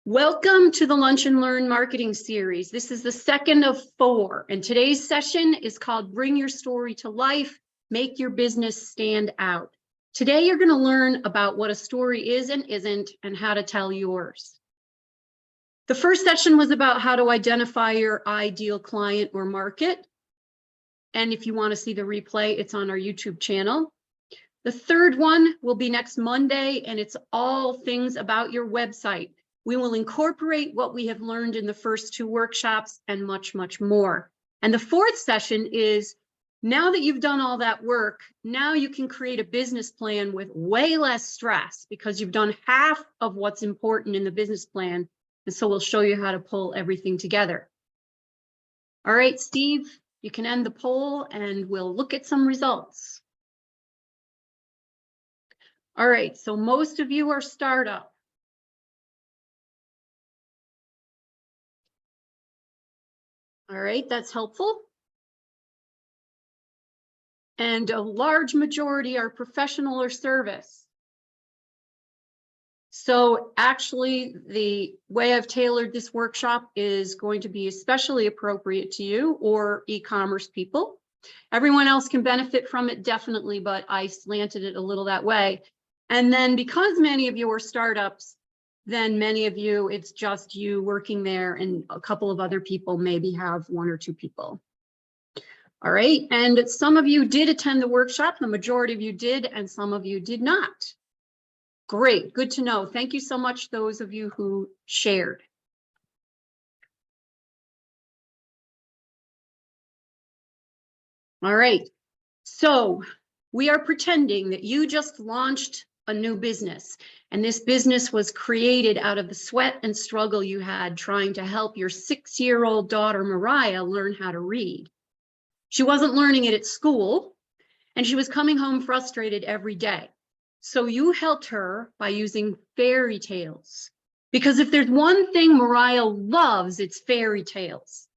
Welcome to the Lunch and Learn Marketing Series. This is the second of 4, and today's session is called Bring Your Story to Life, Make Your Business Stand Out. Today, you're going to learn about what a story is and isn't, and how to tell yours. The first session was about how to identify your ideal client or market. And if you want to see the replay, it's on our YouTube channel. The third one will be next Monday, and it's all things about your website. We will incorporate what we have learned in the first 2 workshops and much, much more. And the fourth session is, now that you've done all that work, now you can create a business plan with way less stress because you've done half of what's important in the business plan. And so we'll show you how to pull everything together. All right, Steve, you can end the poll and we'll look at some results. All right, so most of you are startup. All right, that's helpful. And a large majority are professional or service. So actually, the way I've tailored this workshop is going to be especially appropriate to you or e-commerce people. Everyone else can benefit from it, definitely, but I slanted it a little that way. And then because many of you are startups, then many of you, it's just you working there, and a couple of other people maybe have 1 or 2 people. All right, and some of you did attend the workshop, the majority of you did, and some of you did not. Great, good to know. Thank you so much, those of you who shared. All right, so we are pretending that you just launched a new business, and this business was created out of the sweat and struggle you had trying to help your 6-year-old daughter, Mariah, learn how to read. She wasn't learning it at school, and she was coming home frustrated every day. So you helped her by using fairy tales, because if there's one thing Mariah loves, it's fairy tales.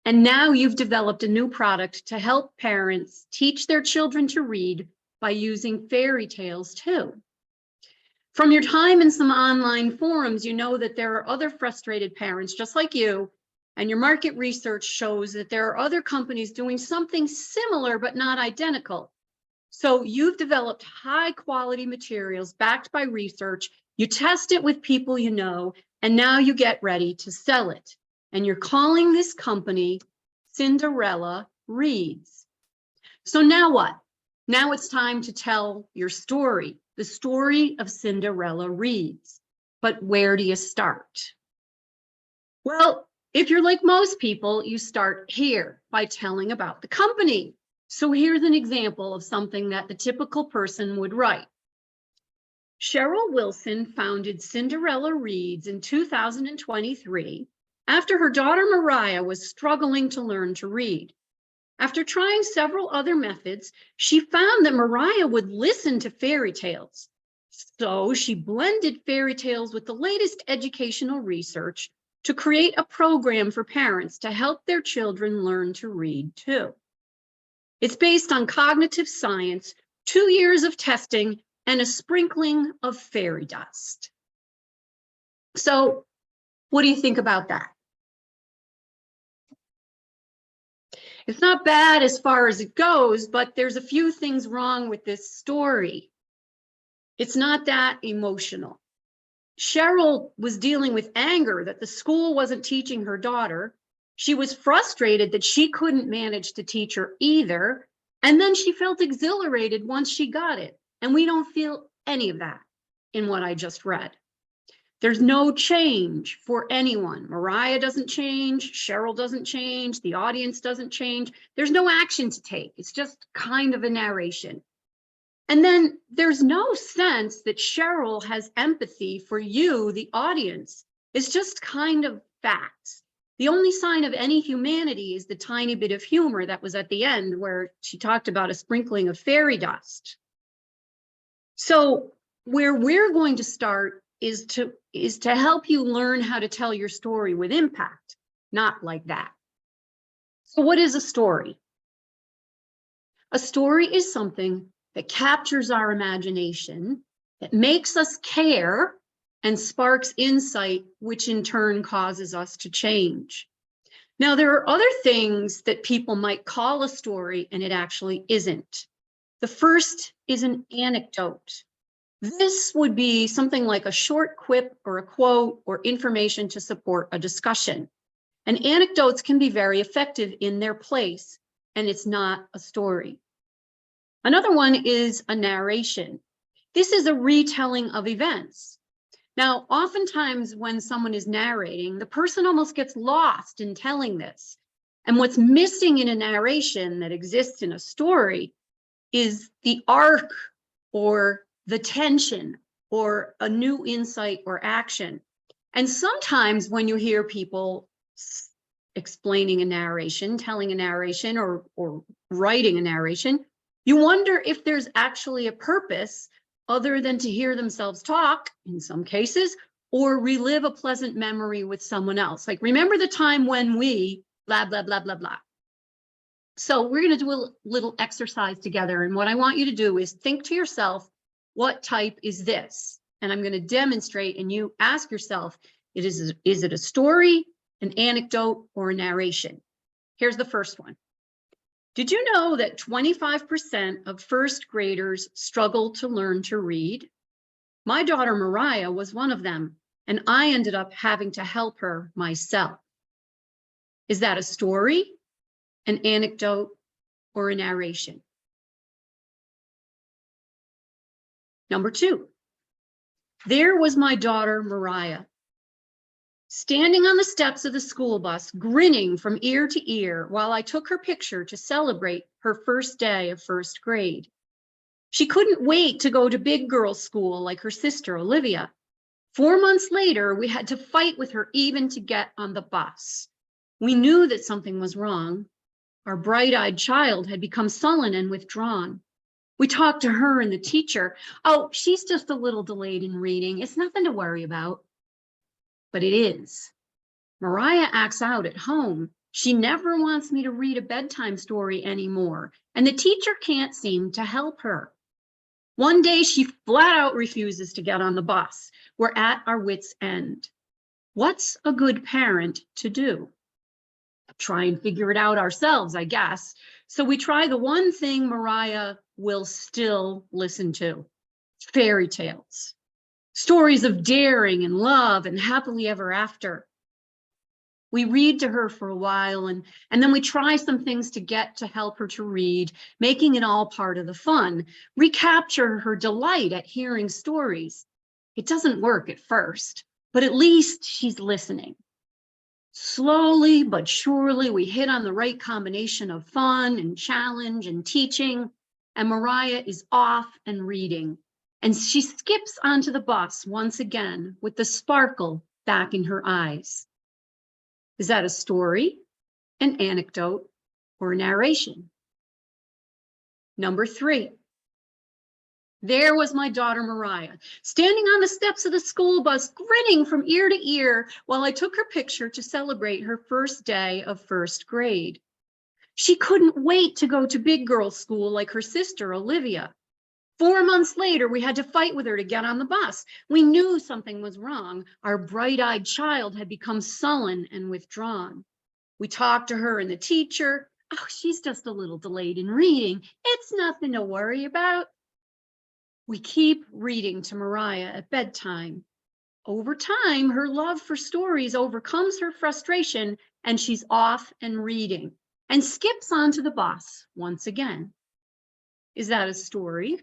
And now you've developed a new product to help parents teach their children to read by using fairy tales too. From your time in some online forums, you know that there are other frustrated parents just like you, and your market research shows that there are other companies doing something similar but not identical. So you've developed high quality materials backed by research, you test it with people you know, and now you get ready to sell it. And you're calling this company Cinderella Reads. So now what? Now it's time to tell your story, the story of Cinderella Reads. But where do you start? Well, if you're like most people, you start here by telling about the company. So here's an example of something that the typical person would write. Cheryl Wilson founded Cinderella Reads in 2023 after her daughter Mariah was struggling to learn to read. After trying several other methods, she found that Mariah would listen to fairy tales. So she blended fairy tales with the latest educational research to create a program for parents to help their children learn to read too. It's based on cognitive science, 2 years of testing, and a sprinkling of fairy dust. So what do you think about that? It's not bad as far as it goes, but there's a few things wrong with this story. It's not that emotional. Cheryl was dealing with anger that the school wasn't teaching her daughter. She was frustrated that she couldn't manage to teach her either. And then she felt exhilarated once she got it. And we don't feel any of that in what I just read. There's no change for anyone. Mariah doesn't change, Cheryl doesn't change, the audience doesn't change. There's no action to take. It's just kind of a narration. And then there's no sense that Cheryl has empathy for you, the audience. It's just kind of facts. The only sign of any humanity is the tiny bit of humor that was at the end where she talked about a sprinkling of fairy dust. So where we're going to start is to help you learn how to tell your story with impact, not like that. So what is a story? A story is something that captures our imagination, that makes us care, and sparks insight, which in turn causes us to change. Now, there are other things that people might call a story, and it actually isn't. The first is an anecdote. This would be something like a short quip or a quote or information to support a discussion. And anecdotes can be very effective in their place, and it's not a story. Another one is a narration. This is a retelling of events. Now, oftentimes when someone is narrating, the person almost gets lost in telling this. And what's missing in a narration that exists in a story is the arc or the tension or a new insight or action. And sometimes when you hear people explaining a narration, telling a narration, or writing a narration, you wonder if there's actually a purpose other than to hear themselves talk in some cases, or relive a pleasant memory with someone else. Like, remember the time when we blah, blah, blah, blah, blah. So we're going to do a little exercise together. And what I want you to do is think to yourself, what type is this? And I'm going to demonstrate, and you ask yourself, is it a story, an anecdote, or a narration? Here's the first one. Did you know that 25% of first graders struggle to learn to read? My daughter Mariah was one of them, and I ended up having to help her myself. Is that a story, an anecdote, or a narration? Number two, there was my daughter Mariah, standing on the steps of the school bus, grinning from ear to ear while I took her picture to celebrate her first day of first grade. She couldn't wait to go to big girl school like her sister Olivia. 4 months later, we had to fight with her even to get on the bus. We knew that something was wrong. Our bright-eyed child had become sullen and withdrawn. We talked to her and the teacher. Oh, she's just a little delayed in reading. It's nothing to worry about. But it is. Mariah acts out at home. She never wants me to read a bedtime story anymore, and the teacher can't seem to help her. One day she flat out refuses to get on the bus. We're at our wits' end. What's a good parent to do? Try and figure it out ourselves, I guess. So we try the one thing Mariah will still listen to: fairy tales. Stories of daring and love and happily ever after. We read to her for a while, and then we try some things to help her to read, making it all part of the fun. Recapture her delight at hearing stories. It doesn't work at first, but at least she's listening. Slowly but surely, we hit on the right combination of fun and challenge and teaching, and Mariah is off and reading. And she skips onto the bus once again with the sparkle back in her eyes. Is that a story, an anecdote, or a narration? Number three. There was my daughter Mariah, standing on the steps of the school bus, grinning from ear to ear while I took her picture to celebrate her first day of first grade. She couldn't wait to go to big girl school like her sister Olivia. 4 months later, we had to fight with her to get on the bus. We knew something was wrong. Our bright-eyed child had become sullen and withdrawn. We talked to her and the teacher. Oh, she's just a little delayed in reading. It's nothing to worry about. We keep reading to Mariah at bedtime. Over time, her love for stories overcomes her frustration, and she's off and reading and skips onto the bus once again. Is that a story,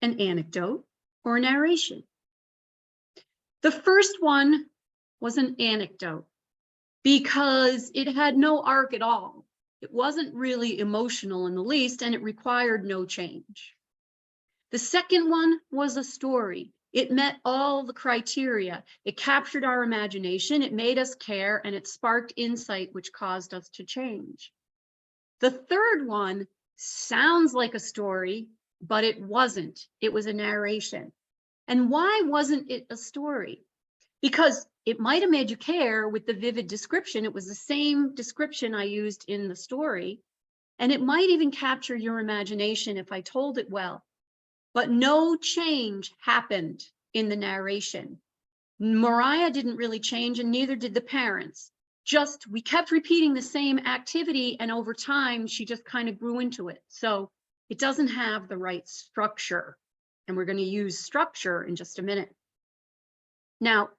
an anecdote, or a narration? The first one was an anecdote because it had no arc at all. It wasn't really emotional in the least, and it required no change. The second one was a story. It met all the criteria. It captured our imagination, it made us care, and it sparked insight, which caused us to change. The third one sounds like a story, but it wasn't. It was a narration. And why wasn't it a story? Because it might have made you care with the vivid description. It was the same description I used in the story. And it might even capture your imagination if I told it well. But no change happened in the narration. Mariah didn't really change, and neither did the parents. Just we kept repeating the same activity, and over time, she just kind of grew into it. So it doesn't have the right structure. And we're going to use structure in just a minute. Now,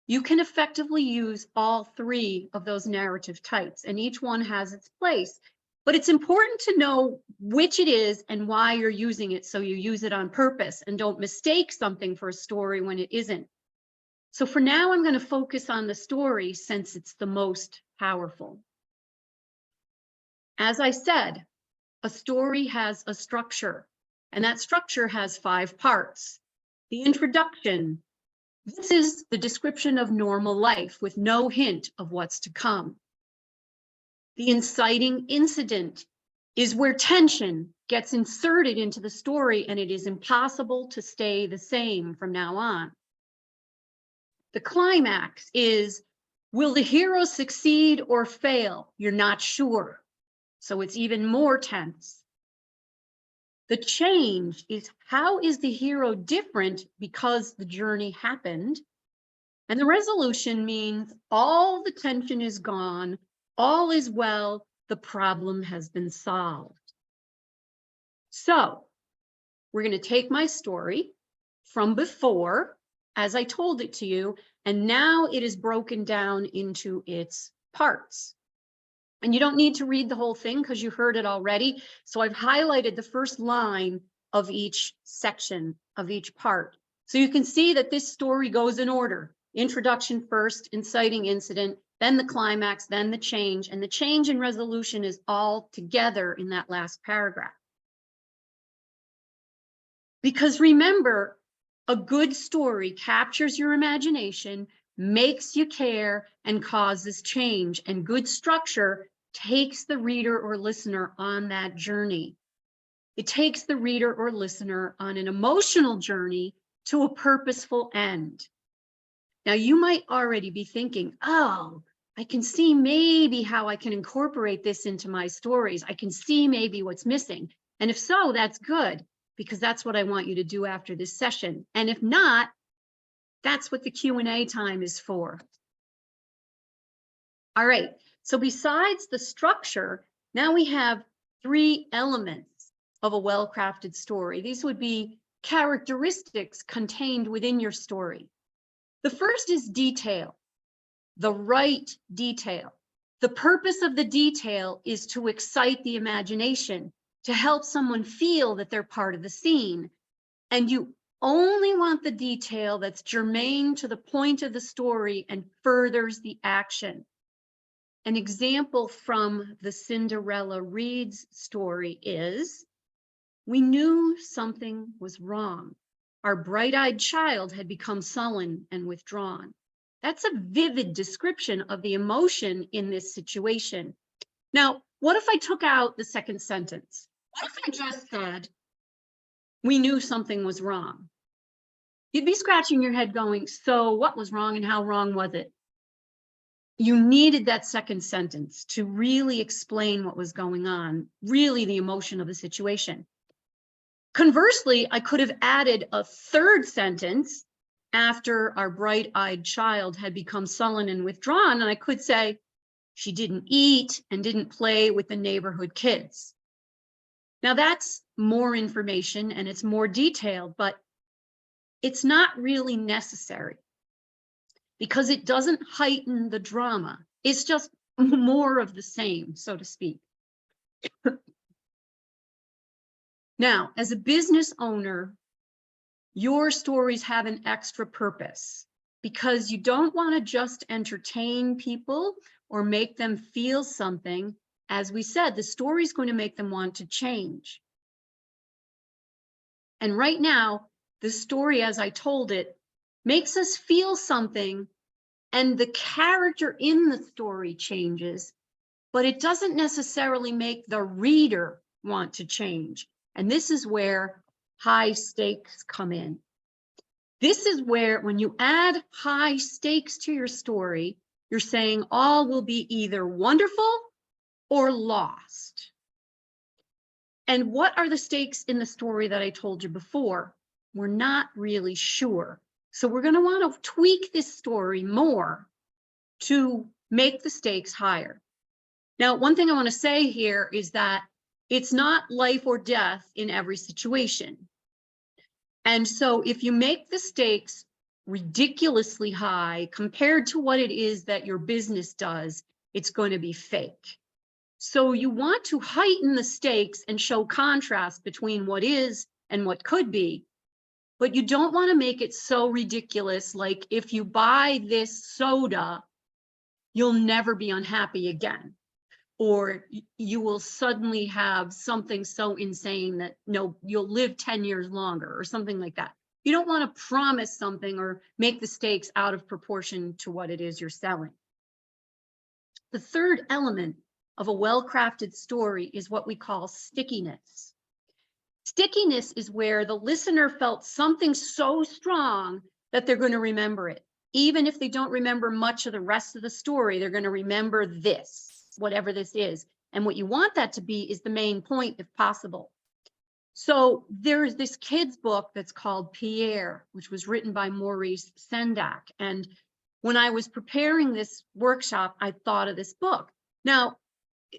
you can effectively use all three of those narrative types, and each one has its place. But it's important to know which it is and why you're using it, so you use it on purpose and don't mistake something for a story when it isn't. So for now, I'm going to focus on the story since it's the most powerful. As I said, a story has a structure, and that structure has 5 parts. The introduction. This is the description of normal life with no hint of what's to come. The inciting incident is where tension gets inserted into the story and it is impossible to stay the same from now on. The climax is, will the hero succeed or fail? You're not sure. So it's even more tense. The change is, how is the hero different because the journey happened? And the resolution means all the tension is gone, all is well, the problem has been solved. So we're going to take my story from before, as I told it to you, and now it is broken down into its parts. And you don't need to read the whole thing because you heard it already. So I've highlighted the first line of each section of each part. So you can see that this story goes in order. Introduction first, inciting incident, then the climax, then the change. And the change and resolution is all together in that last paragraph. Because remember, a good story captures your imagination, makes you care, and causes change. And good structure takes the reader or listener on that journey. It takes the reader or listener on an emotional journey to a purposeful end. Now, you might already be thinking, oh, I can see maybe how I can incorporate this into my stories. I can see maybe what's missing. And if so, that's good, because that's what I want you to do after this session. And if not, that's what the Q&A time is for. All right, so besides the structure, now we have 3 elements of a well-crafted story. These would be characteristics contained within your story. The first is detail, the right detail. The purpose of the detail is to excite the imagination, to help someone feel that they're part of the scene. And you only want the detail that's germane to the point of the story and furthers the action. An example from the Cinderella Reads story is, we knew something was wrong. Our bright-eyed child had become sullen and withdrawn. That's a vivid description of the emotion in this situation. Now, what if I took out the second sentence? What if I just said, we knew something was wrong? You'd be scratching your head going, so what was wrong and how wrong was it? You needed that second sentence to really explain what was going on, really the emotion of the situation. Conversely, I could have added a third sentence after our bright-eyed child had become sullen and withdrawn, and I could say, she didn't eat and didn't play with the neighborhood kids. Now that's more information and it's more detailed, but it's not really necessary because it doesn't heighten the drama. It's just more of the same, so to speak. Now, as a business owner, your stories have an extra purpose because you don't want to just entertain people or make them feel something. As we said, the story is going to make them want to change. And right now, the story, as I told it, makes us feel something, and the character in the story changes, but it doesn't necessarily make the reader want to change. And this is where high stakes come in. This is where, when you add high stakes to your story, you're saying all will be either wonderful or lost. And what are the stakes in the story that I told you before? We're not really sure. So we're going to want to tweak this story more to make the stakes higher. Now, one thing I want to say here is that it's not life or death in every situation. And so if you make the stakes ridiculously high compared to what it is that your business does, it's going to be fake. So you want to heighten the stakes and show contrast between what is and what could be, but you don't want to make it so ridiculous, like if you buy this soda, you'll never be unhappy again. Or you will suddenly have something so insane that you'll live 10 years longer or something like that. You don't want to promise something or make the stakes out of proportion to what it is you're selling. The third element of a well-crafted story is what we call stickiness. Stickiness is where the listener felt something so strong that they're going to remember it. Even if they don't remember much of the rest of the story, they're going to remember this, whatever this is. And what you want that to be is the main point, if possible. So there's this kid's book that's called Pierre, which was written by Maurice Sendak. And when I was preparing this workshop, I thought of this book. Now,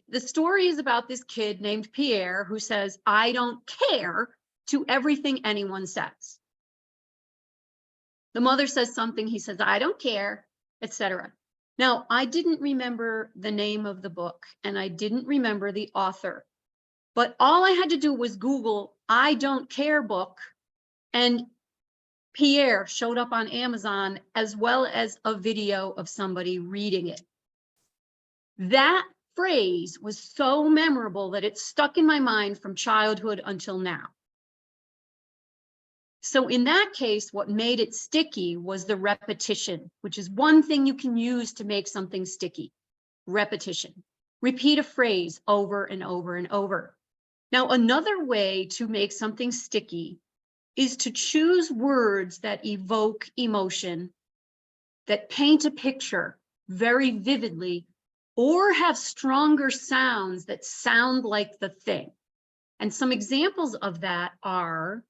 the story is about this kid named Pierre who says, "I don't care," to everything anyone says. The mother says something, he says, "I don't care," etc. Now, I didn't remember the name of the book and I didn't remember the author, but all I had to do was Google "I don't care" book, and Pierre showed up on Amazon, as well as a video of somebody reading it. That phrase was so memorable that it stuck in my mind from childhood until now. So in that case, what made it sticky was the repetition, which is one thing you can use to make something sticky. Repetition. Repeat a phrase over and over and over. Now, another way to make something sticky is to choose words that evoke emotion, that paint a picture very vividly, or have stronger sounds that sound like the thing. And some examples of that are: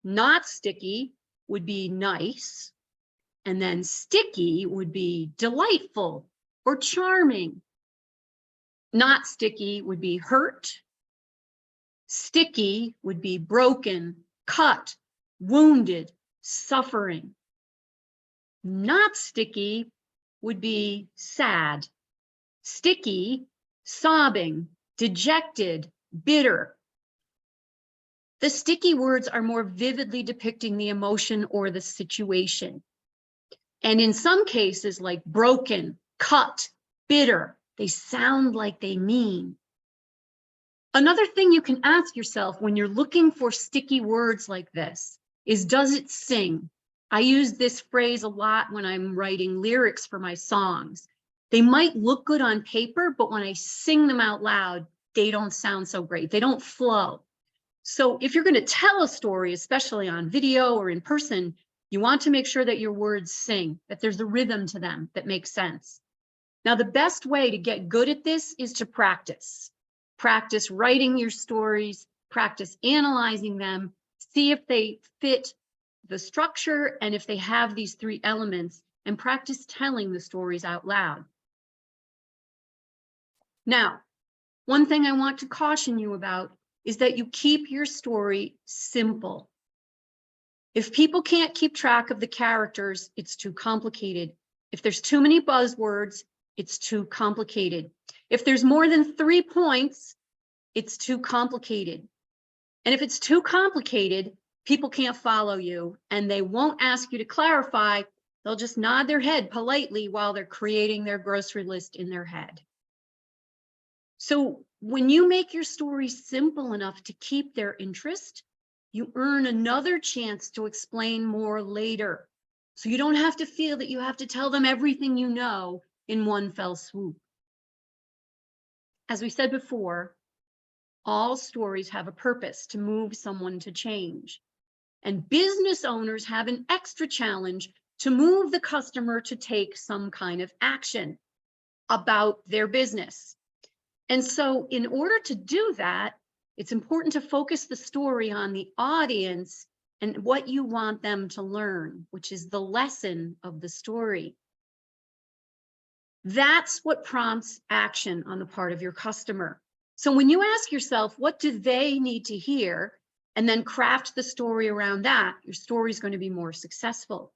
not sticky would be nice, and then sticky would be delightful or charming. Not sticky would be hurt. Sticky would be broken, cut, wounded, suffering. Not sticky would be sad. Sticky, sobbing, dejected, bitter. The sticky words are more vividly depicting the emotion or the situation. And in some cases, like broken, cut, bitter, they sound like they mean. Another thing you can ask yourself when you're looking for sticky words like this is, does it sing? I use this phrase a lot when I'm writing lyrics for my songs. They might look good on paper, but when I sing them out loud, they don't sound so great. They don't flow. So if you're going to tell a story, especially on video or in person, you want to make sure that your words sing, that there's a rhythm to them that makes sense. Now, the best way to get good at this is to practice. Practice writing your stories, practice analyzing them, see if they fit the structure and if they have these three elements, and practice telling the stories out loud. Now, one thing I want to caution you about is that you keep your story simple. If people can't keep track of the characters, it's too complicated. If there's too many buzzwords, it's too complicated. If there's more than 3 points, it's too complicated. And if it's too complicated, people can't follow you and they won't ask you to clarify. They'll just nod their head politely while they're creating their grocery list in their head. So when you make your story simple enough to keep their interest, you earn another chance to explain more later. So you don't have to feel that you have to tell them everything you know in one fell swoop. As we said before, all stories have a purpose to move someone to change. And business owners have an extra challenge to move the customer to take some kind of action about their business. And so in order to do that, it's important to focus the story on the audience and what you want them to learn, which is the lesson of the story. That's what prompts action on the part of your customer. So when you ask yourself, what do they need to hear? And then craft the story around that, your story is going to be more successful.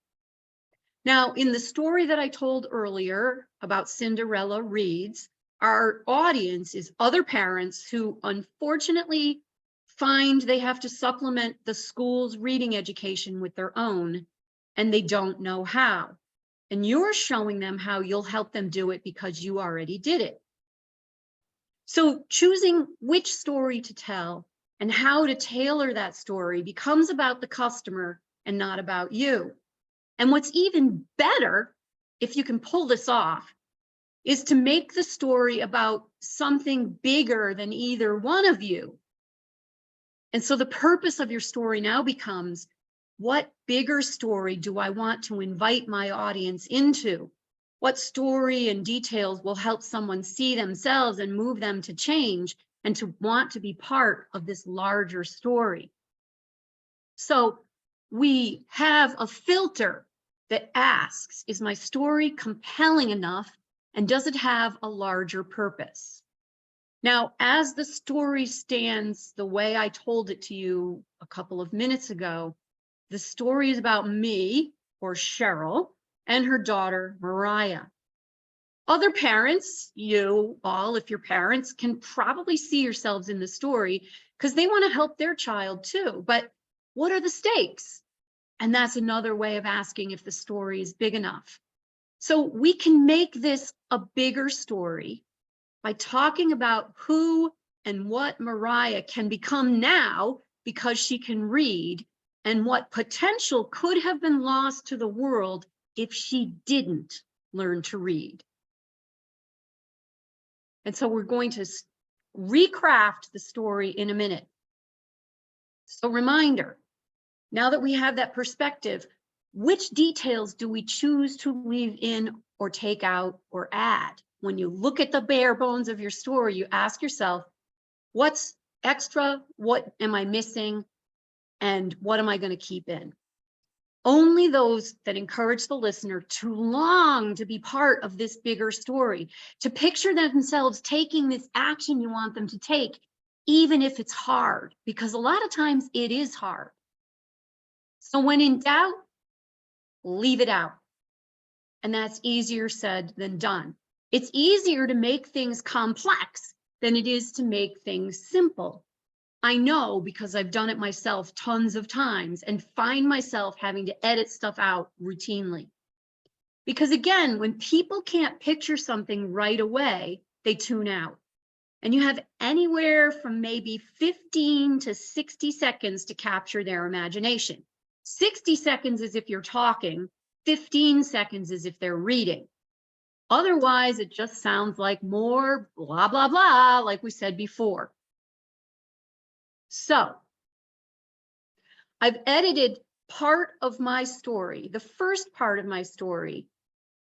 Now, in the story that I told earlier about Cinderella Reads, our audience is other parents who unfortunately find they have to supplement the school's reading education with their own, and they don't know how. And you're showing them how you'll help them do it because you already did it. So choosing which story to tell and how to tailor that story becomes about the customer and not about you. And what's even better, if you can pull this off, is to make the story about something bigger than either one of you. And so the purpose of your story now becomes, what bigger story do I want to invite my audience into? What story and details will help someone see themselves and move them to change and to want to be part of this larger story? So we have a filter that asks, is my story compelling enough, and does it have a larger purpose? Now, as the story stands the way I told it to you a couple of minutes ago, the story is about me, or Cheryl, and her daughter, Mariah. Other parents, you all, if you're parents, can probably see yourselves in the story because they want to help their child too. But what are the stakes? And that's another way of asking if the story is big enough. So we can make this a bigger story by talking about who and what Mariah can become now because she can read, and what potential could have been lost to the world if she didn't learn to read. And so we're going to recraft the story in a minute. So reminder, now that we have that perspective, which details do we choose to leave in or take out or add? When you look at the bare bones of your story, you ask yourself, what's extra? What am I missing? And what am I going to keep in? Only those that encourage the listener to long to be part of this bigger story, to picture themselves taking this action you want them to take, even if it's hard, because a lot of times it is hard. So when in doubt, leave it out. And that's easier said than done. It's easier to make things complex than it is to make things simple. I know because I've done it myself tons of times and find myself having to edit stuff out routinely. Because again, when people can't picture something right away, they tune out. And you have anywhere from maybe 15 to 60 seconds to capture their imagination. 60 seconds is if you're talking, 15 seconds is if they're reading. Otherwise, it just sounds like more blah, blah, blah, like we said before. So I've edited part of my story, the first part of my story,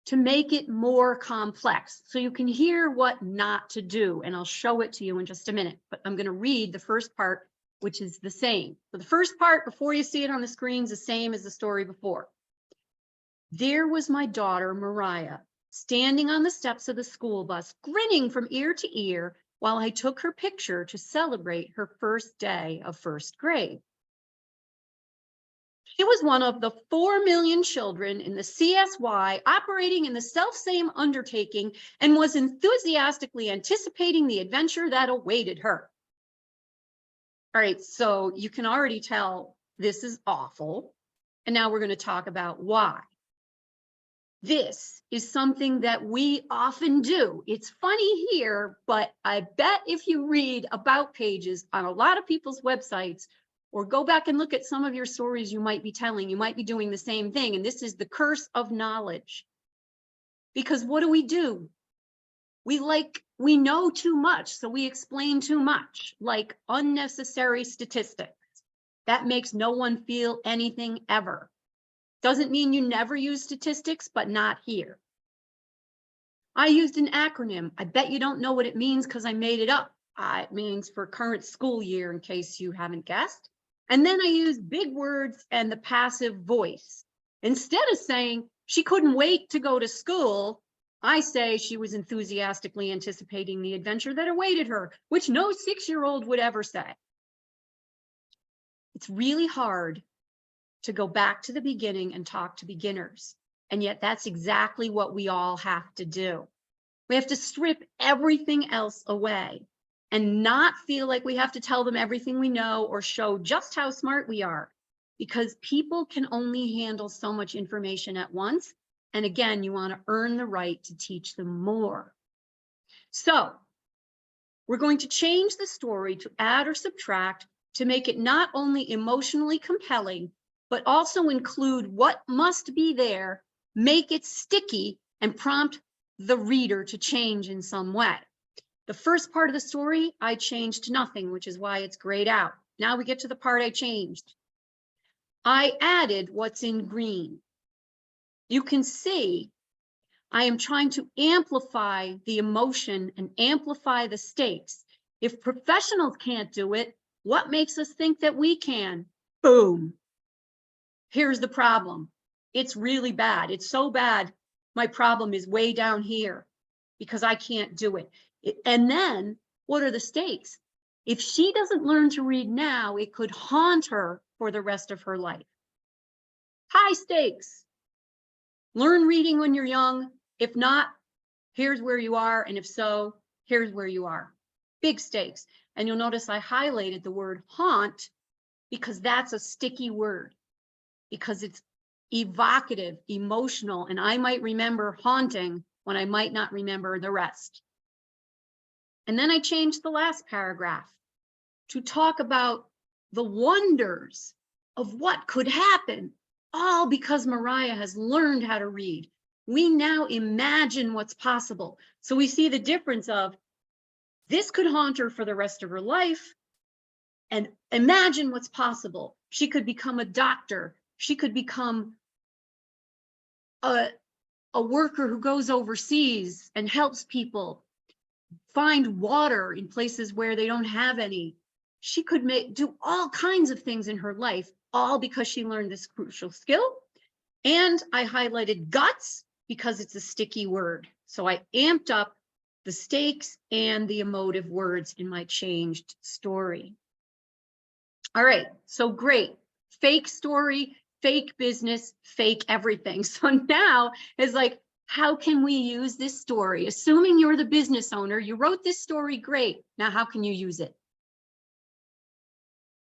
to make it more complex so you can hear what not to do. And I'll show it to you in just a minute, but I'm going to read the first part, which is the same. So the first part, before you see it on the screen, is the same as the story before. There was my daughter, Mariah, standing on the steps of the school bus, grinning from ear to ear, while I took her picture to celebrate her first day of first grade. She was one of the 4 million children in the CSY operating in the self-same undertaking and was enthusiastically anticipating the adventure that awaited her. All right, so you can already tell this is awful. And now we're going to talk about why. This is something that we often do. It's funny here, but I bet if you read about pages on a lot of people's websites, or go back and look at some of your stories you might be telling, you might be doing the same thing. And this is the curse of knowledge. Because what do? We know too much, so we explain too much, like unnecessary statistics. That makes no one feel anything ever. Doesn't mean you never use statistics, but not here. I used an acronym. I bet you don't know what it means because I made it up. It means for current school year, in case you haven't guessed. And then I use big words and the passive voice. Instead of saying she couldn't wait to go to school, I say she was enthusiastically anticipating the adventure that awaited her, which no 6-year-old would ever say. It's really hard to go back to the beginning and talk to beginners. And yet that's exactly what we all have to do. We have to strip everything else away and not feel like we have to tell them everything we know or show just how smart we are, because people can only handle so much information at once. And again, you want to earn the right to teach them more. So we're going to change the story to add or subtract to make it not only emotionally compelling, but also include what must be there, make it sticky, and prompt the reader to change in some way. The first part of the story, I changed nothing, which is why it's grayed out. Now we get to the part I changed. I added what's in green. You can see I am trying to amplify the emotion and amplify the stakes. If professionals can't do it, what makes us think that we can? Boom. Here's the problem. It's really bad. It's so bad. My problem is way down here because I can't do it. And then what are the stakes? If she doesn't learn to read now, it could haunt her for the rest of her life. High stakes. Learn reading when you're young. If not, here's where you are. And if so, here's where you are. Big stakes. And you'll notice I highlighted the word haunt because that's a sticky word, because it's evocative, emotional, and I might remember haunting when I might not remember the rest. And then I changed the last paragraph to talk about the wonders of what could happen, all because Mariah has learned how to read. We now imagine what's possible. So we see the difference of this could haunt her for the rest of her life, and imagine what's possible. She could become a doctor. She could become a worker who goes overseas and helps people find water in places where they don't have any. She could do all kinds of things in her life, all because she learned this crucial skill. And I highlighted guts because it's a sticky word. So I amped up the stakes and the emotive words in my changed story. All right, so great. Fake story, fake business, fake everything. So now it's like, how can we use this story? Assuming you're the business owner, you wrote this story, great. Now, how can you use it?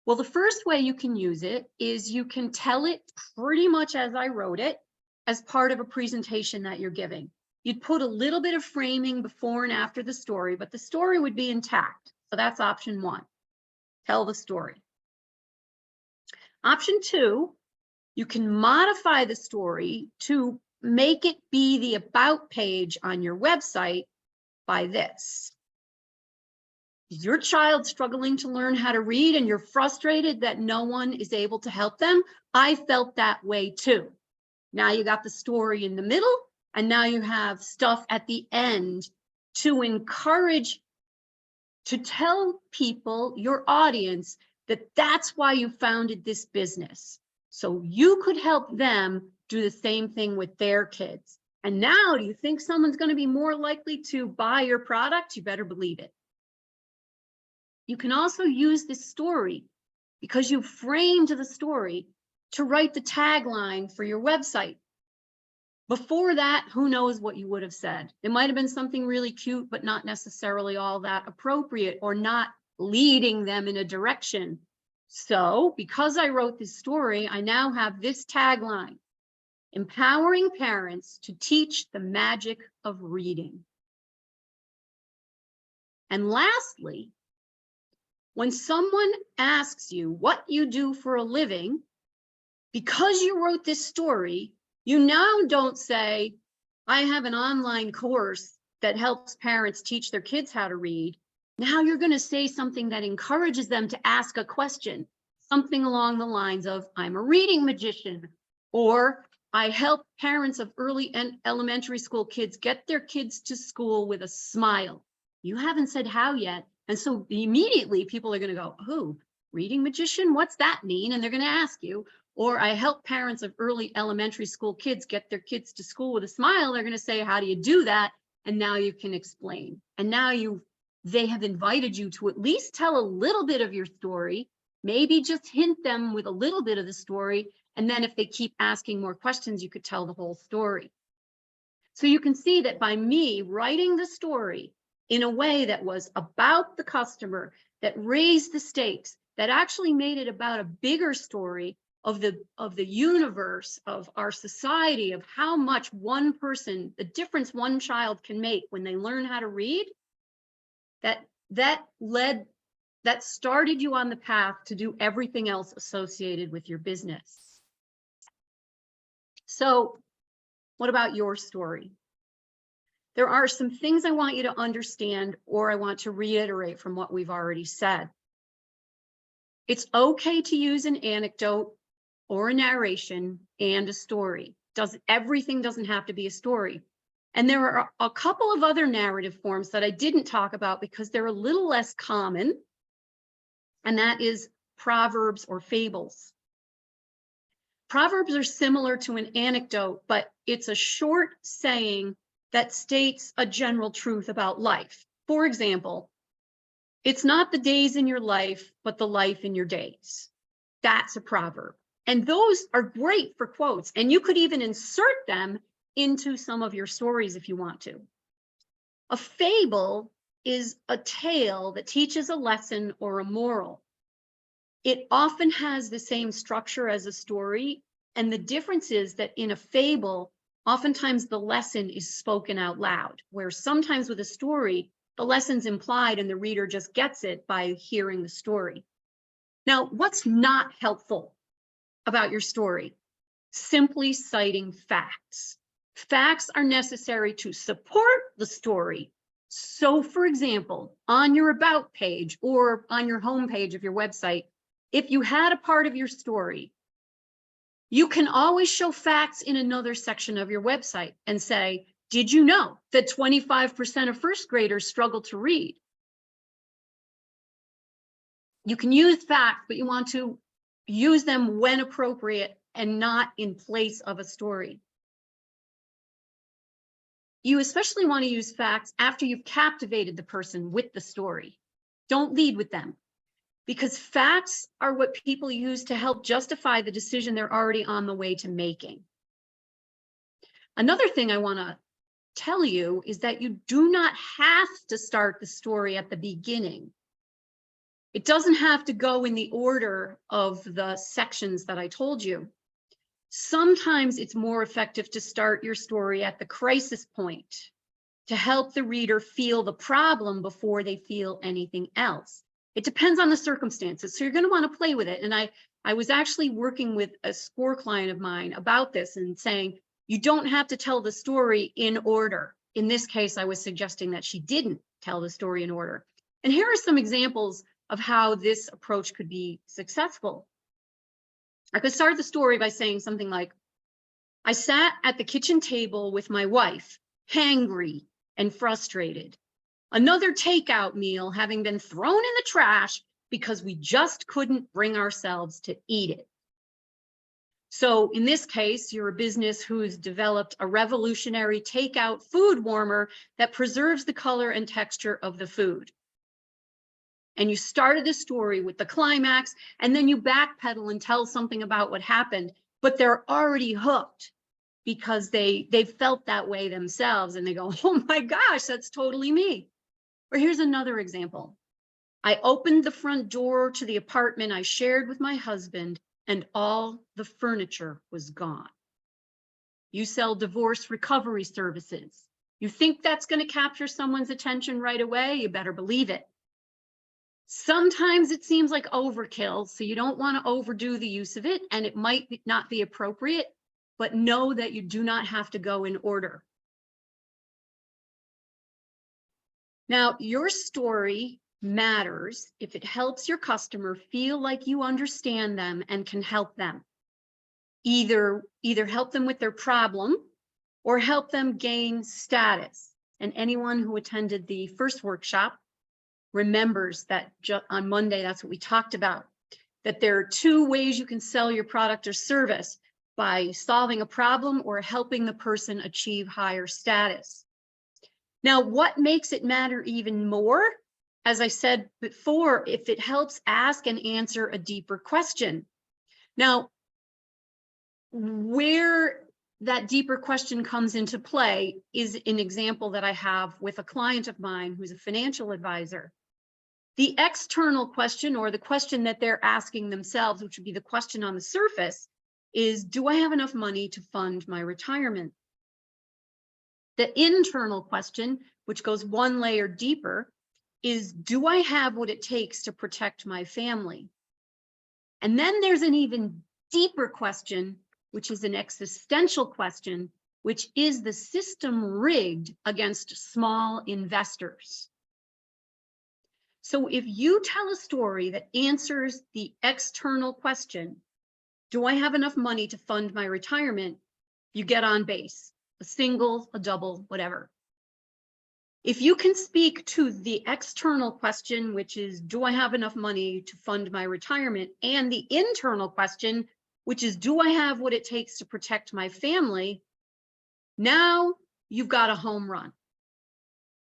Well, the first way you can use it is you can tell it pretty much as I wrote it as part of a presentation that you're giving. You'd put a little bit of framing before and after the story, but the story would be intact. So that's option one, tell the story. Option two, you can modify the story to make it be the about page on your website by this. Is your child struggling to learn how to read and you're frustrated that no one is able to help them? I felt that way too. Now you got the story in the middle, and now you have stuff at the end to encourage, to tell people, your audience, that that's why you founded this business. So you could help them do the same thing with their kids. And now, do you think someone's going to be more likely to buy your product? You better believe it. You can also use this story, because you framed the story, to write the tagline for your website. Before that, who knows what you would have said? It might have been something really cute, but not necessarily all that appropriate or not leading them in a direction. So because I wrote this story, I now have this tagline: empowering parents to teach the magic of reading. And lastly, when someone asks you what you do for a living, because you wrote this story, you now don't say, I have an online course that helps parents teach their kids how to read. Now you're going to say something that encourages them to ask a question, something along the lines of, I'm a reading magician, or I help parents of early and elementary school kids get their kids to school with a smile. You haven't said how yet. And so immediately people are going to go, oh, reading magician, what's that mean? And they're going to ask you. Or I help parents of early elementary school kids get their kids to school with a smile. They're going to say, how do you do that? And now you can explain. And now they have invited you to at least tell a little bit of your story, maybe just hint them with a little bit of the story. And then if they keep asking more questions, you could tell the whole story. So you can see that by me writing the story in a way that was about the customer, that raised the stakes, that actually made it about a bigger story of the universe, of our society, of how much one person, the difference one child can make when they learn how to read, that started you on the path to do everything else associated with your business. So what about your story? There are some things I want you to understand, or I want to reiterate from what we've already said. It's okay to use an anecdote or a narration and a story. Everything doesn't have to be a story. And there are a couple of other narrative forms that I didn't talk about because they're a little less common, and that is proverbs or fables. Proverbs are similar to an anecdote, but it's a short saying that states a general truth about life. For example, it's not the days in your life, but the life in your days. That's a proverb. And those are great for quotes. And you could even insert them into some of your stories if you want to. A fable is a tale that teaches a lesson or a moral. It often has the same structure as a story. And the difference is that in a fable, oftentimes the lesson is spoken out loud, where sometimes with a story, the lesson's implied and the reader just gets it by hearing the story. Now, what's not helpful about your story? Simply citing facts. Facts are necessary to support the story. So, for example, on your about page or on your home page of your website, if you had a part of your story, you can always show facts in another section of your website and say, did you know that 25% of first graders struggle to read? You can use facts, but you want to use them when appropriate and not in place of a story. You especially want to use facts after you've captivated the person with the story. Don't lead with them, because facts are what people use to help justify the decision they're already on the way to making. Another thing I want to tell you is that you do not have to start the story at the beginning. It doesn't have to go in the order of the sections that I told you. Sometimes it's more effective to start your story at the crisis point to help the reader feel the problem before they feel anything else. It depends on the circumstances. So you're going to want to play with it. And I was actually working with a SCORE client of mine about this and saying, you don't have to tell the story in order. In this case, I was suggesting that she didn't tell the story in order. And here are some examples of how this approach could be successful. I could start the story by saying something like, I sat at the kitchen table with my wife, hangry and frustrated. Another takeout meal having been thrown in the trash because we just couldn't bring ourselves to eat it. So in this case, you're a business who's developed a revolutionary takeout food warmer that preserves the color and texture of the food. And you started the story with the climax, and then you backpedal and tell something about what happened, but they're already hooked because they felt that way themselves, and they go, oh my gosh, that's totally me. Or here's another example. I opened the front door to the apartment I shared with my husband, and all the furniture was gone. You sell divorce recovery services. You think that's going to capture someone's attention right away? You better believe it. Sometimes it seems like overkill, so you don't want to overdo the use of it, and it might not be appropriate, but know that you do not have to go in order. Now, your story matters if it helps your customer feel like you understand them and can help them. Either help them with their problem or help them gain status. And anyone who attended the first workshop remembers that on Monday, that's what we talked about. that there are two ways you can sell your product or service: by solving a problem or helping the person achieve higher status. Now, what makes it matter even more? As I said before, if it helps ask and answer a deeper question. Now, where that deeper question comes into play is an example that I have with a client of mine who's a financial advisor. The external question, or the question that they're asking themselves, which would be the question on the surface, is, do I have enough money to fund my retirement? The internal question, which goes one layer deeper, is, do I have what it takes to protect my family? And then there's an even deeper question, which is an existential question, which is the system rigged against small investors? So if you tell a story that answers the external question, do I have enough money to fund my retirement? You get on base, a single, a double, whatever. If you can speak to the external question, which is, do I have enough money to fund my retirement? And the internal question, which is, do I have what it takes to protect my family? Now you've got a home run.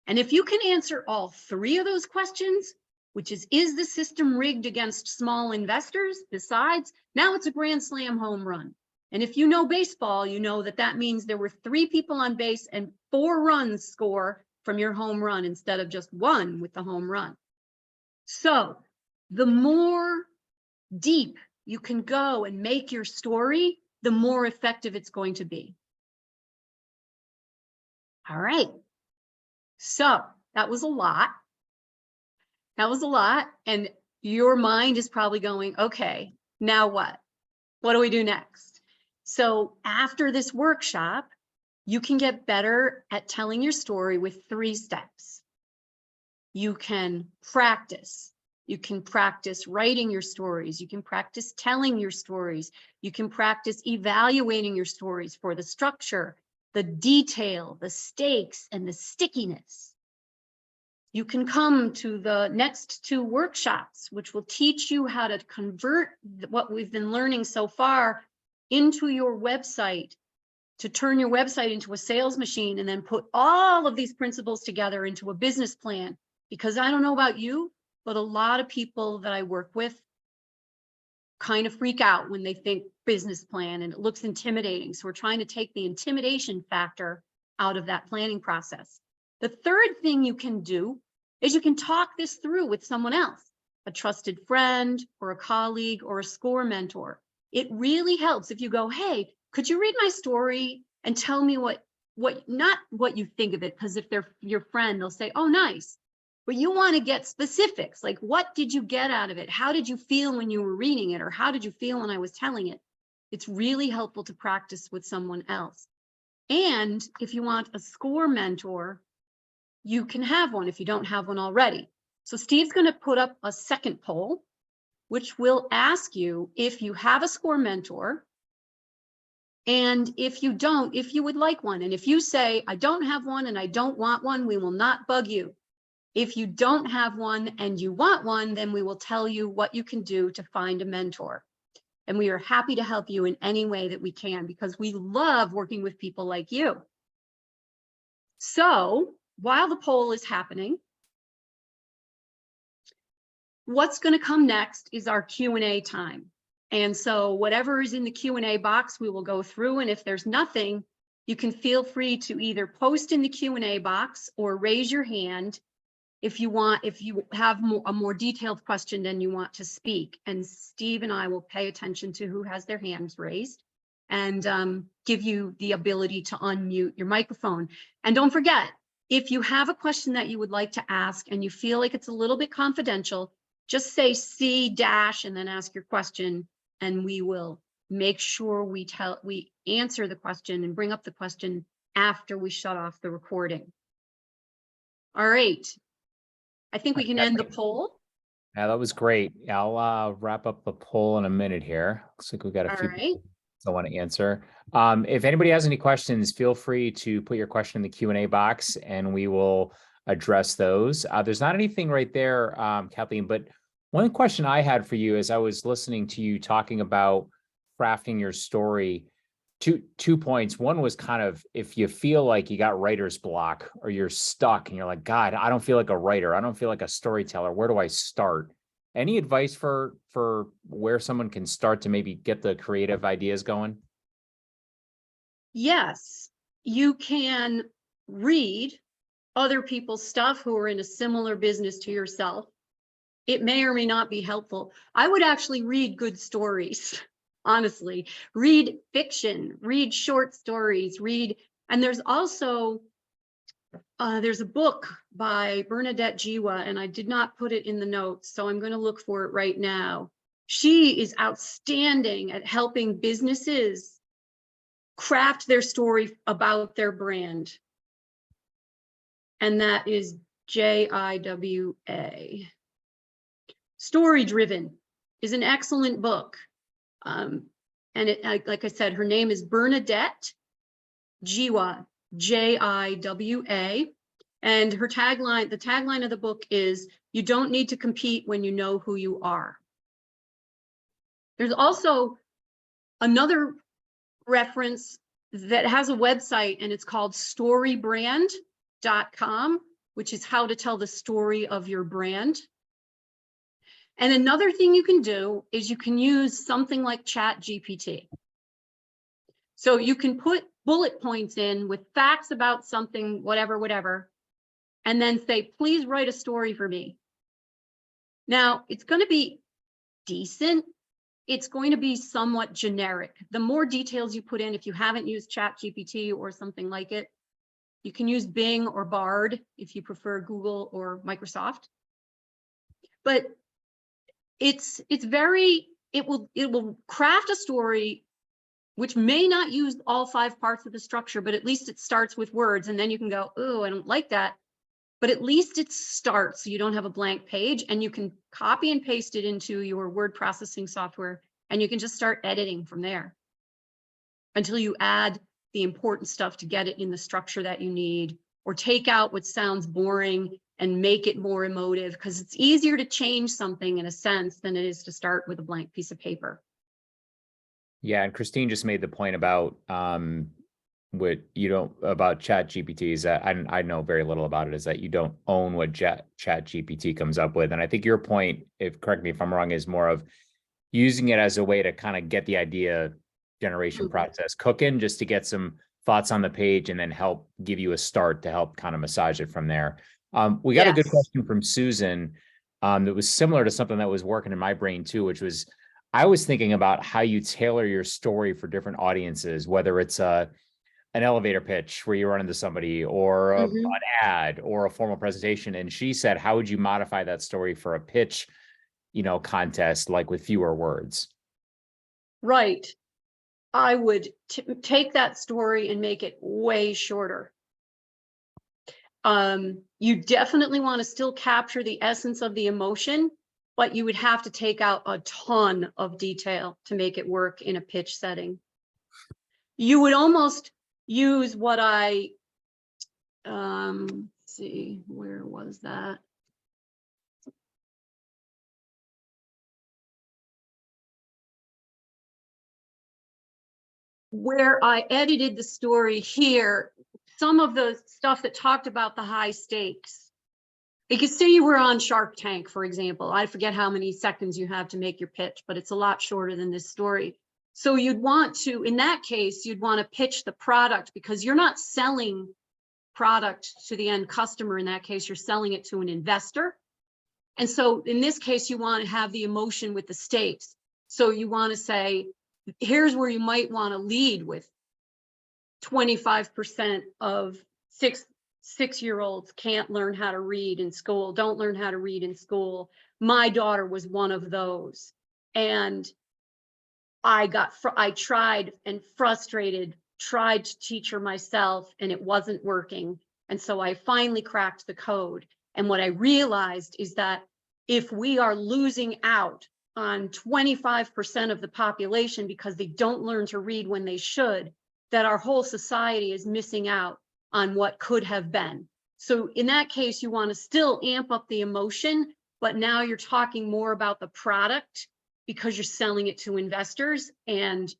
And if you can answer all three of those questions, which is the system rigged against small investors? Besides, now it's a grand slam home run. And if you know baseball, you know that that means there were 3 people on base and 4 runs score from your home run instead of just 1 with the home run. So the more deep you can go and make your story, the more effective it's going to be. All right. So that was a lot. That was a lot. And your mind is probably going, okay, now what? What do we do next? So after this workshop, you can get better at telling your story with 3 steps. You can practice. You can practice writing your stories. You can practice telling your stories. You can practice evaluating your stories for the structure, the detail, the stakes, and the stickiness. You can come to the next 2 workshops, which will teach you how to convert what we've been learning so far into your website, to turn your website into a sales machine, and then put all of these principles together into a business plan. Because I don't know about you, but a lot of people that I work with kind of freak out when they think business plan, and it looks intimidating. So we're trying to take the intimidation factor out of that planning process. The third thing you can do is you can talk this through with someone else, a trusted friend or a colleague or a SCORE mentor. It really helps if you go, hey, could you read my story and tell me not what you think of it, because if they're your friend, they'll say, oh, nice. But you want to get specifics, like, what did you get out of it? How did you feel when you were reading it? Or how did you feel when I was telling it? It's really helpful to practice with someone else. And if you want a SCORE mentor, you can have one if you don't have one already. So Steve's going to put up a second poll, which will ask you if you have a SCORE mentor, and if you don't, if you would like one. And if you say, I don't have one and I don't want one, we will not bug you. If you don't have one and you want one, then we will tell you what you can do to find a mentor. And we are happy to help you in any way that we can, because we love working with people like you. So while the poll is happening, what's going to come next is our Q&A time. And so whatever is in the Q&A box, we will go through. And if there's nothing, you can feel free to either post in the Q&A box or raise your hand if you have a more detailed question than you want to speak. And Steve and I will pay attention to who has their hands raised and give you the ability to unmute your microphone. And don't forget, if you have a question that you would like to ask and you feel like it's a little bit confidential, just say C- and then ask your question, and we will make sure we answer the question and bring up the question after we shut off the recording. All right. I think we can end the poll. Yeah, that was great. I'll wrap up the poll in a minute here. Looks like we've got a few people that want to answer. If anybody has any questions, feel free to put your question in the Q&A box and we will address those. There's not anything right there, Kathleen, but One question I had for you as I was listening to you talking about crafting your story, two points. One was kind of if you feel like you got writer's block or you're stuck and you're like, God, I don't feel like a writer. I don't feel like a storyteller. Where do I start? Any advice for where someone can start to maybe get the creative ideas going? Yes, you can read other people's stuff who are in a similar business to yourself. It may or may not be helpful. I would actually read good stories, honestly. Read fiction, read short stories, and there's also, there's a book by Bernadette Jiwa, and I did not put it in the notes, so I'm going to look for it right now. She is outstanding at helping businesses craft their story about their brand. And that is JIWA. Story Driven is an excellent book. And like I said, her name is Bernadette Jiwa, JIWA. And her tagline, the tagline of the book is, "You don't need to compete when you know who you are." There's also another reference that has a website, and it's called storybrand.com, which is how to tell the story of your brand. And another thing you can do is you can use something like ChatGPT. So you can put bullet points in with facts about something, whatever, and then say, please write a story for me. Now, it's going to be decent. It's going to be somewhat generic. The more details you put in, if you haven't used ChatGPT or something like it, you can use Bing or Bard if you prefer Google or Microsoft. But it will craft a story which may not use all 5 parts of the structure, but at least it starts with words, and then you can go, oh, I don't like that. But at least it starts, so you don't have a blank page, and you can copy and paste it into your word processing software, and you can just start editing from there until you add the important stuff to get it in the structure that you need, or take out what sounds boring and make it more emotive, because it's easier to change something in a sense than it is to start with a blank piece of paper. Yeah, and Christine just made the point about what you don't about Chat GPT is that I know very little about it, is that you don't own what Chat GPT comes up with. And I think your point, if correct me if I'm wrong, is more of using it as a way to kind of get the idea generation process cooking, just to get some thoughts on the page and then help give you a start to help kind of massage it from there. We got a good question from Susan that was similar to something that was working in my brain too, which was, I was thinking about how you tailor your story for different audiences, whether it's an elevator pitch where you run into somebody, or an ad, or a formal presentation. And she said, how would you modify that story for a pitch, contest, like with fewer words? Right. I would take that story and make it way shorter. You definitely want to still capture the essence of the emotion, but you would have to take out a ton of detail to make it work in a pitch setting. You would almost use what let's see, where was that? Where I edited the story here, some of the stuff that talked about the high stakes. You could say you were on Shark Tank, for example. I forget how many seconds you have to make your pitch, but it's a lot shorter than this story. So you'd want to, in that case, you'd want to pitch the product, because you're not selling product to the end customer. In that case, you're selling it to an investor. And so in this case, you want to have the emotion with the stakes. So you want to say, here's where you might want to lead with 25% of six-year-olds can't learn how to read in school, don't learn how to read in school. My daughter was one of those. And I tried and frustrated, tried to teach her myself, and it wasn't working. And so I finally cracked the code. And what I realized is that if we are losing out on 25% of the population because they don't learn to read when they should, that our whole society is missing out on what could have been. So in that case, you want to still amp up the emotion, but now you're talking more about the product because you're selling it to investors, and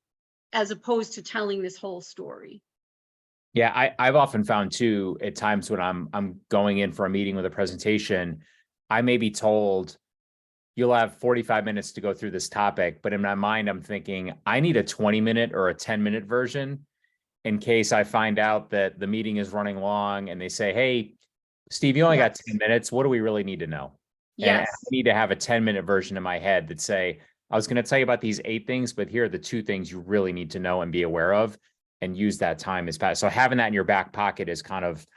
as opposed to telling this whole story. Yeah, I've often found too, at times when I'm going in for a meeting with a presentation, I may be told you'll have 45 minutes to go through this topic, but in my mind, I'm thinking I need a 20-minute or a 10-minute version in case I find out that the meeting is running long and they say, hey, Steve, you only got 10 minutes. What do we really need to know? And I Yes. need to have a 10-minute version in my head that say, I was going to tell you about these 8 things, but here are the 2 things you really need to know and be aware of, and use that time as fast. So having that in your back pocket is kind of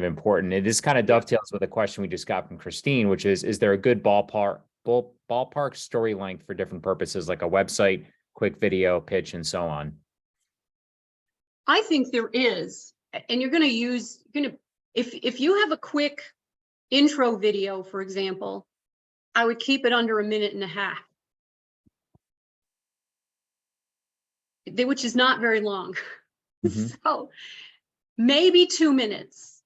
important. It just kind of dovetails with a question we just got from Christine, which is there a good ballpark story length for different purposes, like a website, quick video, pitch, and so on? I think there is, and you're going to if you have a quick intro video, for example, I would keep it under 1.5 minutes, which is not very long. So maybe 2 minutes.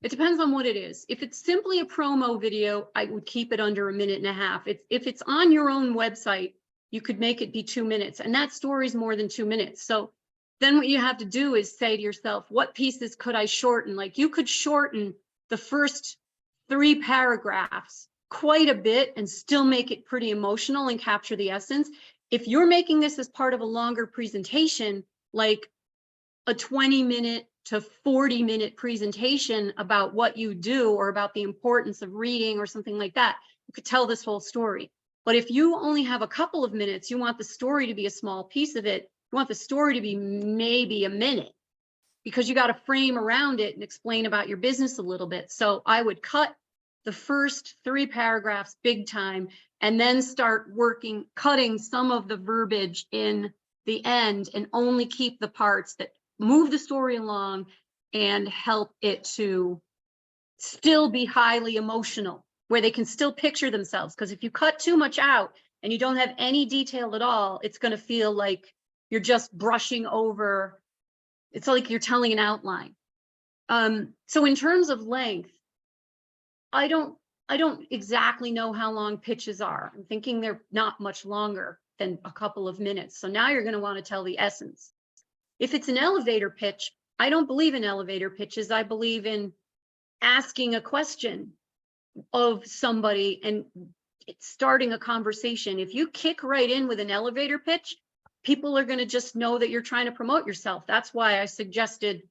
It depends on what it is. If it's simply a promo video, I would keep it under 1.5 minutes. If it's on your own website, you could make it be 2 minutes, and that story is more than 2 minutes. So then what you have to do is say to yourself, what pieces could I shorten? Like, you could shorten the first 3 paragraphs quite a bit and still make it pretty emotional and capture the essence. If you're making this as part of a longer presentation, like a 20-minute to 40-minute presentation about what you do or about the importance of reading or something like that, you could tell this whole story. But if you only have a couple of minutes, you want the story to be a small piece of it. You want the story to be maybe a minute, because you got to frame around it and explain about your business a little bit. So I would cut the first 3 paragraphs big time, and then start cutting some of the verbiage in the end, and only keep the parts that move the story along and help it to still be highly emotional, where they can still picture themselves. Because if you cut too much out and you don't have any detail at all, it's going to feel like you're just brushing over. It's like you're telling an outline. So in terms of length, I don't exactly know how long pitches are. I'm thinking they're not much longer than a couple of minutes. So now you're going to want to tell the essence. If it's an elevator pitch, I don't believe in elevator pitches. I believe in asking a question of somebody and starting a conversation. If you kick right in with an elevator pitch, people are going to just know that you're trying to promote yourself. That's why I suggested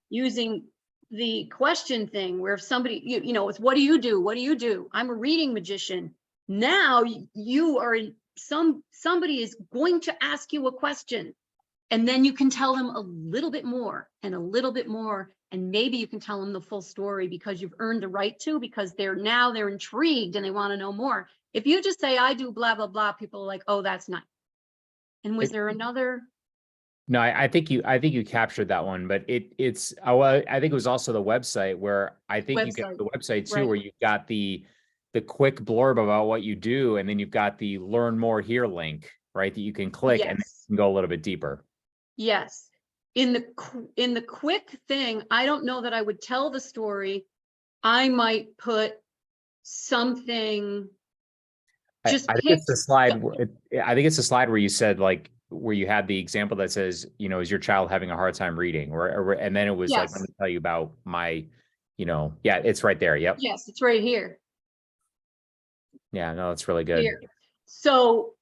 using the question thing, where if somebody, it's what do you do? What do you do? I'm a reading magician. Now you are in somebody is going to ask you a question, and then you can tell them a little bit more and a little bit more, and maybe you can tell them the full story because you've earned the right to, because they're intrigued and they want to know more. If you just say, I do blah, blah, blah, people are like, oh, that's nice. And was there another? No, I think you captured that one, but it's I think it was also the website, where I think you get the website too, right, where you've got the quick blurb about what you do, and then you've got the learn more here link, right? That you can click and then go a little bit deeper. Yes. In the quick thing, I don't know that I would tell the story. I might put something. I think it's the slide. I think it's the slide where you said, like, where you had the example that says, is your child having a hard time reading? And then it was like, let me tell you about my, yeah, it's right there. Yep. Yes, it's right here. Yeah, no, that's really good. Here. So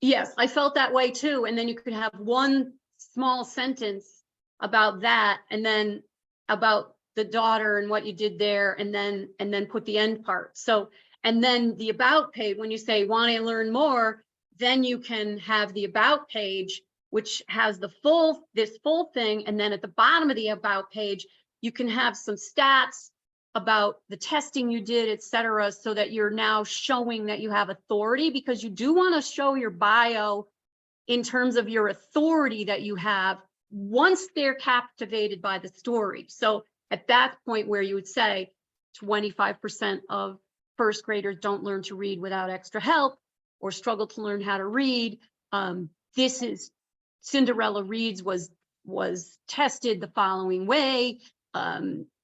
yes, I felt that way too. And then you could have one small sentence about that, and then about the daughter and what you did there, and then put the end part. So, and then the about page, when you say, want to learn more, then you can have the about page, which has this full thing. And then at the bottom of the about page, you can have some stats about the testing you did, et cetera, so that you're now showing that you have authority, because you do want to show your bio in terms of your authority that you have once they're captivated by the story. So at that point, where you would say 25% of first graders don't learn to read without extra help, or struggle to learn how to read. This is Cinderella Reads was tested the following way.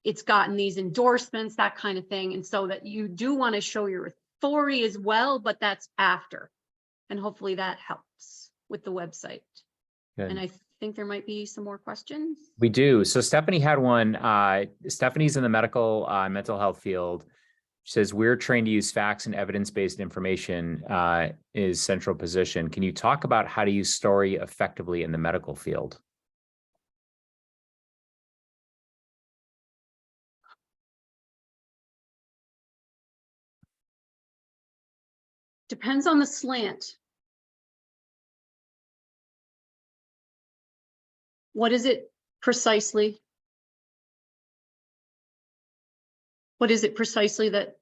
it's gotten these endorsements, that kind of thing. And so that you do want to show your authority as well, but that's after. And hopefully that helps with the website. Good. And I think there might be some more questions. We do. So Stephanie had one. Stephanie's in the medical mental health field. She says, we're trained to use facts and evidence-based information is central position. Can you talk about how to use story effectively in the medical field? Depends on the slant. What is it precisely? What is it precisely that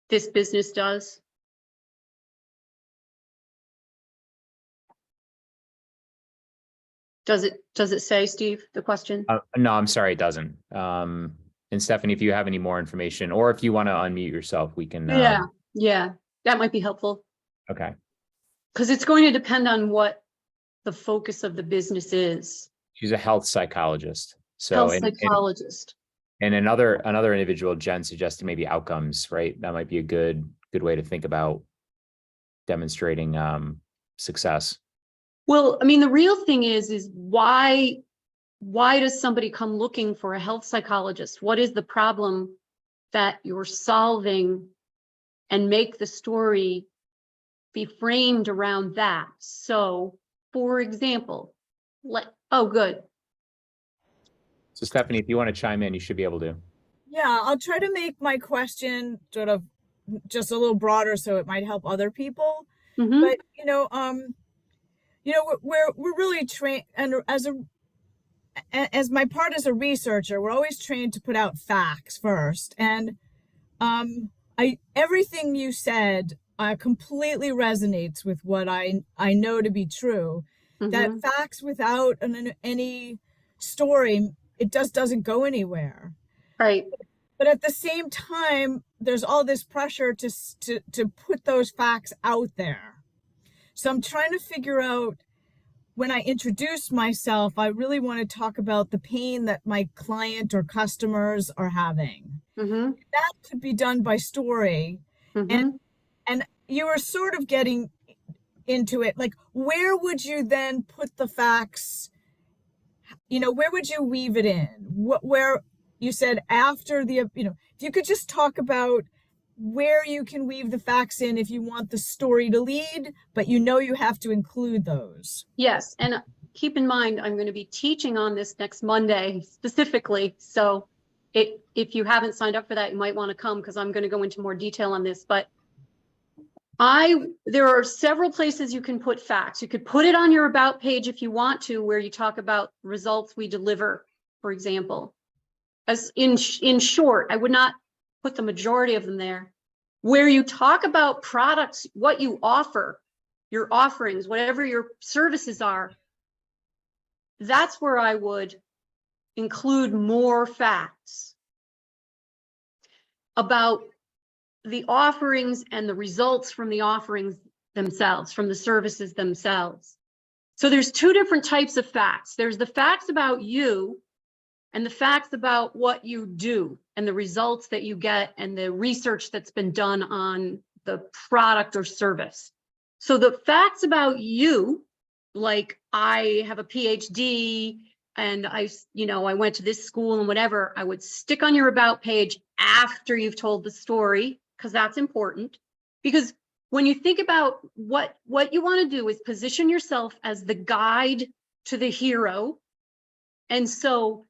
this business does? Does it say, Steve, the question? No, I'm sorry, it doesn't. And Stephanie, if you have any more information, or if you want to unmute yourself, we can. Yeah, that might be helpful. Okay. Because it's going to depend on what the focus of the business is. She's a health psychologist. So Health psychologist. And another individual, Jen, suggested maybe outcomes, right? That might be a good way to think about demonstrating success. Well, I mean, the real thing is why does somebody come looking for a health psychologist? What is the problem that you're solving, and make the story be framed around that? So, for example, good. So Stephanie, if you want to chime in, you should be able to. Yeah, I'll try to make my question sort of just a little broader so it might help other people. Mm-hmm. But we're really trained, and as my part as a researcher, we're always trained to put out facts first. And everything you said completely resonates with what I know to be true. Mm-hmm. That facts without any story, it just doesn't go anywhere. Right. But at the same time, there's all this pressure to put those facts out there. So I'm trying to figure out, when I introduce myself, I really want to talk about the pain that my client or customers are having. Mm-hmm. That could be done by story. Mm-hmm. And you were sort of getting into it, like, where would you then put the facts? Where would you weave it in? Where you said after if you could just talk about where you can weave the facts in if you want the story to lead, but you have to include those. Yes, and keep in mind, I'm going to be teaching on this next Monday specifically. So if you haven't signed up for that, you might want to come, because I'm going to go into more detail on this. But there are several places you can put facts. You could put it on your about page if you want to, where you talk about results we deliver, for example. As in short, I would not put the majority of them there. Where you talk about products, what you offer, your offerings, whatever your services are, that's where I would include more facts about the offerings and the results from the offerings themselves, from the services themselves. So there's two different types of facts. There's the facts about you, and the facts about what you do and the results that you get and the research that's been done on the product or service. So the facts about you, like I have a PhD and I went to this school and whatever, I would stick on your about page after you've told the story, because that's important. Because when you think about what you want to do is position yourself as the guide to the hero. And so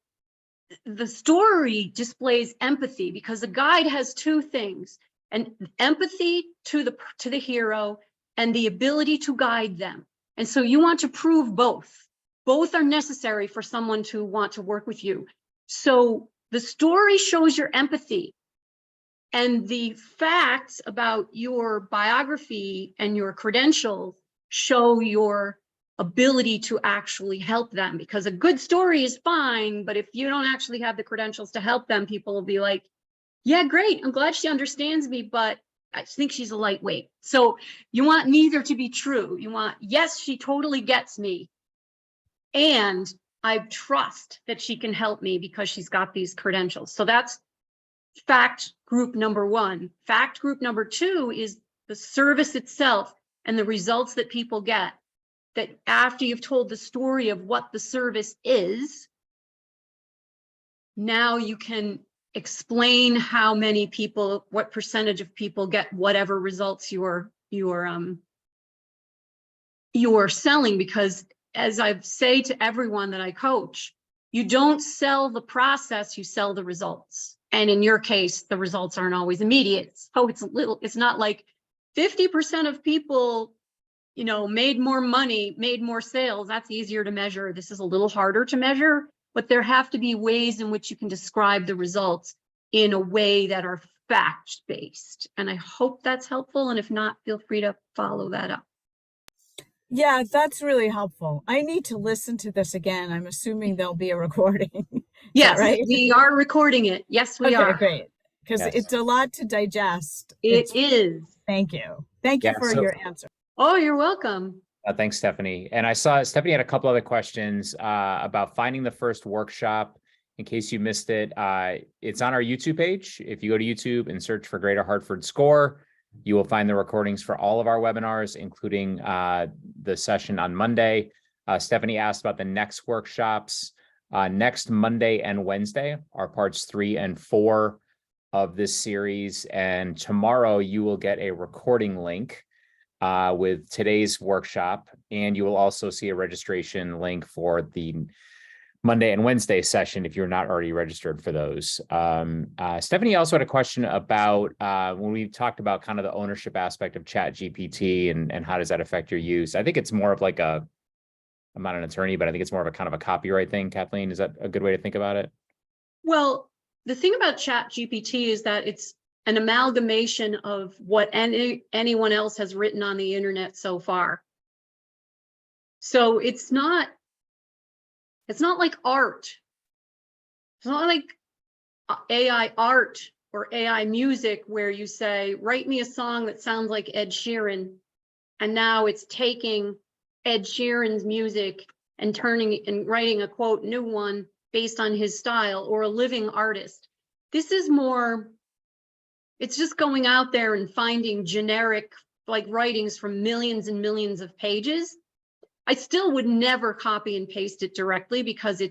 the story displays empathy, because a guide has two things: and empathy to the hero and the ability to guide them. And so you want to prove both. Both are necessary for someone to want to work with you. So the story shows your empathy, and the facts about your biography and your credentials show your ability to actually help them. Because a good story is fine, but if you don't actually have the credentials to help them, people will be like, yeah, great, I'm glad she understands me, but I think she's a lightweight. So you want neither to be true. You want, yes, she totally gets me, and I trust that she can help me because she's got these credentials. So that's fact group number one. Fact group number two is the service itself and the results that people get. That after you've told the story of what the service is, now you can explain how many people, what percentage of people get whatever results you're selling. Because as I say to everyone that I coach, you don't sell the process, you sell the results. And in your case, the results aren't always immediate. So it's not like 50% of people, made more money, made more sales. That's easier to measure. This is a little harder to measure, but there have to be ways in which you can describe the results in a way that are fact-based. And I hope that's helpful. And if not, feel free to follow that up. Yeah, that's really helpful. I need to listen to this again. I'm assuming there'll be a recording. Yes, right? We are recording it. Yes, we are. Okay, great. Because Yes. it's a lot to digest. It is. Thank you. Thank you for your answer. Oh, you're welcome. Thanks, Stephanie. And I saw Stephanie had a couple other questions about finding the first workshop. In case you missed it, it's on our YouTube page. If you go to YouTube and search for Greater Hartford SCORE, you will find the recordings for all of our webinars, including the session on Monday. Stephanie asked about the next workshops. Next Monday and Wednesday are parts 3 and 4 of this series. And tomorrow you will get a recording link with today's workshop. And you will also see a registration link for the Monday and Wednesday session if you're not already registered for those. Stephanie also had a question about when we talked about kind of the ownership aspect of ChatGPT and how does that affect your use. I think it's more of like I'm not an attorney, but I think it's more of a kind of a copyright thing. Kathleen, is that a good way to think about it? Well, the thing about ChatGPT is that it's an amalgamation of what anyone else has written on the internet so far. So it's not like art. It's not like AI art or AI music where you say, write me a song that sounds like Ed Sheeran. And now it's taking Ed Sheeran's music and writing a quote new one based on his style, or a living artist. This is more, it's just going out there and finding generic writings from millions and millions of pages. I still would never copy and paste it directly because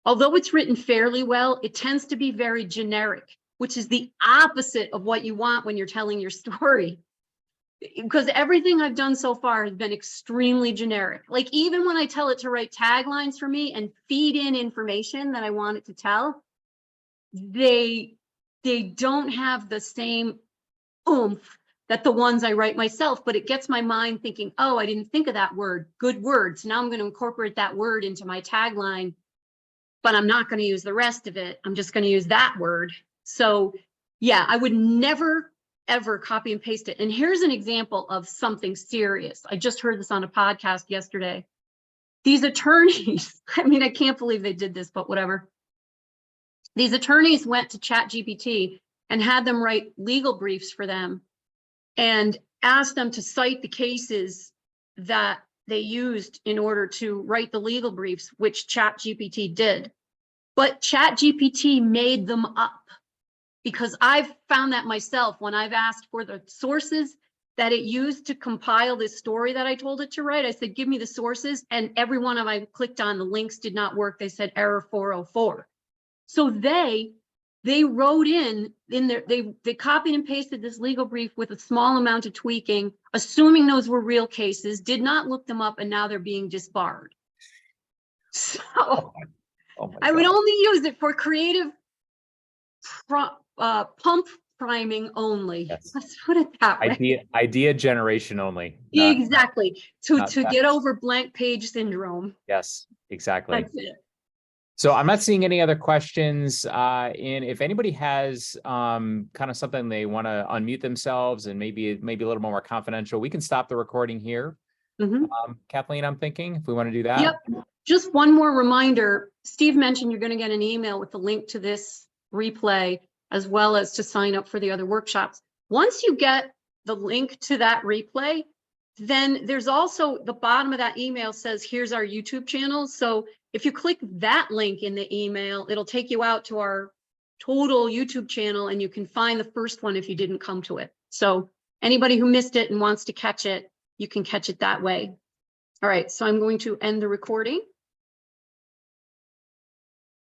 although it's written fairly well, it tends to be very generic, which is the opposite of what you want when you're telling your story. Because everything I've done so far has been extremely generic. Like even when I tell it to write taglines for me and feed in information that I want it to tell, they don't have the same oomph that the ones I write myself, but it gets my mind thinking, oh, I didn't think of that word. Good word. So now I'm going to incorporate that word into my tagline, but I'm not going to use the rest of it. I'm just going to use that word. So yeah, I would never, ever copy and paste it. And here's an example of something serious. I just heard this on a podcast yesterday. These attorneys, I mean, I can't believe they did this, but whatever. These attorneys went to ChatGPT and had them write legal briefs for them and asked them to cite the cases that they used in order to write the legal briefs, which ChatGPT did. But ChatGPT made them up, because I've found that myself when I've asked for the sources that it used to compile this story that I told it to write. I said, give me the sources. And every one of them I clicked on, the links did not work. They said error 404. So they wrote in there, they copied and pasted this legal brief with a small amount of tweaking, assuming those were real cases, did not look them up, and now they're being disbarred. So I would only use it for creative pump priming only. Yes. Let's put it that way. Idea generation only. Exactly. To not get over blank page syndrome. Yes, exactly. That's it. So I'm not seeing any other questions. And if anybody has kind of something they want to unmute themselves and maybe a little more confidential, we can stop the recording here. Mm-hmm. Kathleen, I'm thinking if we want to do that. Yep. Just one more reminder. Steve mentioned you're going to get an email with the link to this replay, as well as to sign up for the other workshops. Once you get the link to that replay, then there's also the bottom of that email says, here's our YouTube channel. So if you click that link in the email, it'll take you out to our total YouTube channel, and you can find the first one if you didn't come to it. So anybody who missed it and wants to catch it, you can catch it that way. All right, so I'm going to end the recording.